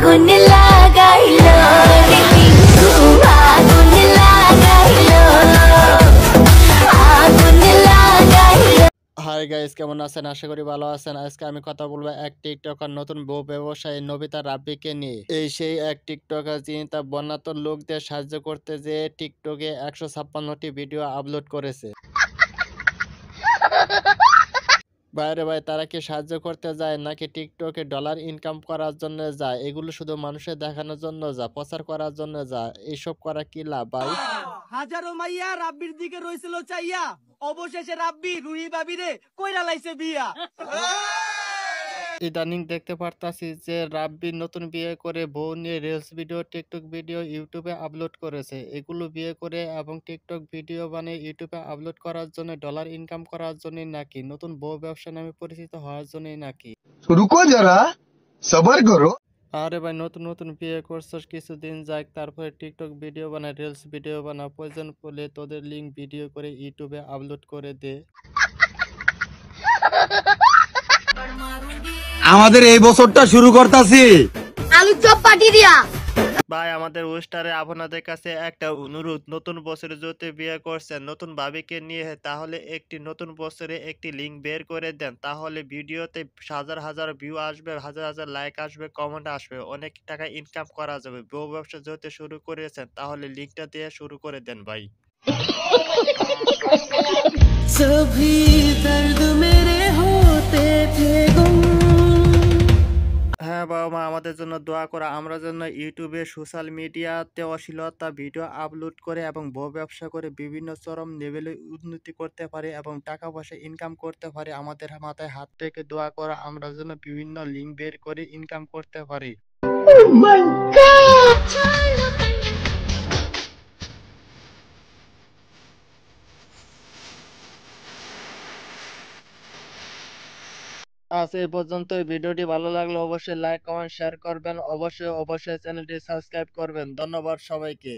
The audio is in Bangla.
আগুন লাগাইলো রে টিঙ্কু আগুন লাগাইলো আগুন লাগাইলো। হাই গাইস, কেমন আছেন? আশা করি ভালো আছেন। আজকে আমি কথা বলবো এক টিকটকার নতুন বউ ব্যবসায়ী নবিতা রাব্বিকে নিয়ে। সেই এক টিকটকার যিনি তার বন্যার্ত লোকদের সাহায্য করতে যেয়ে টিকটকে 156টি ভিডিও আপলোড করেছে। বাইরে ভাই, তারা কি সাহায্য করতে যায় নাকি টিকটকে ডলার ইনকাম করার জন্য যায়? এগুলো শুধু মানুষের দেখানোর জন্য যায়, প্রচার করার জন্য যায়। এইসব করা কি লাভ ভাই? হাজারো মাইয়া রাব্বির দিকে রইছিল চাইয়া, অবশেষে রাব্বি রুহি বাবিরে কইরা লাইছে বিয়া। ইদানিং দেখতে পারতাছি যে রাব্বি নতুন বিয়ে করে বউ নিয়ে রিলস ভিডিও, টিকটক ভিডিও ইউটিউবে আপলোড করেছে। এগুলো বিয়ে করে এবং টিকটক ভিডিও বানিয়ে ইউটিউবে আপলোড করার জন্য, ডলার ইনকাম করার জন্যই নাকি, নতুন বউ ব্যবসা নামে পরিচিত হওয়ার জন্যই নাকি। रुको जरा सबर करो। আরে ভাই, নতুন নতুন বিয়ে করছস, কিছুদিন যাক, তারপরে টিকটক ভিডিও বানা, রিলস ভিডিও বানা, প্রয়োজন পড়লে তোদের লিঙ্ক ভিডিও করে ইউটিউবে আপলোড করে দে। আমাদের এই বছরটা শুরু করতাছি আলু চপ পাটি দিয়া। ভাই, আমাদের ওয়েস্টারে আপনাদের কাছে একটা অনুরোধ, নতুন বছরে যদি বিয়ে করছেন নতুন ভাবিকে নিয়ে, তাহলে একটি নতুন বছরে একটি লিঙ্ক বের করে দেন। তাহলে ভিডিওতে হাজার হাজার ভিউ আসবে, হাজার হাজার লাইক আসবে, কমেন্ট আসবে, অনেক টাকা ইনকাম করা যাবে। বউ ব্যবসা যেহেতু শুরু করেছেন, তাহলে লিঙ্কটা দিয়ে শুরু করে দেন ভাই। সভি দর্দ মেরে হতে থে গুম। হ্যাঁ বাবা মা, আমাদের জন্য দোয়া করা, আমরা যেন ইউটিউবে, সোশ্যাল মিডিয়াতে অশ্লীলতা ভিডিও আপলোড করে এবং বউ ব্যবসা করে বিভিন্ন চরম লেভেলে উন্নতি করতে পারি এবং টাকা পয়সা ইনকাম করতে পারি। আমাদের মাথায় হাত থেকে দোয়া করা, আমরা যেন বিভিন্ন লিঙ্ক বের করে ইনকাম করতে পারি। আজ এই পর্যন্ত। ভিডিওটি ভালো লাগলে অবশ্যই লাইক, কমেন্ট, শেয়ার করবেন। অবশ্যই চ্যানেলটি সাবস্ক্রাইব করবেন। ধন্যবাদ সবাইকে।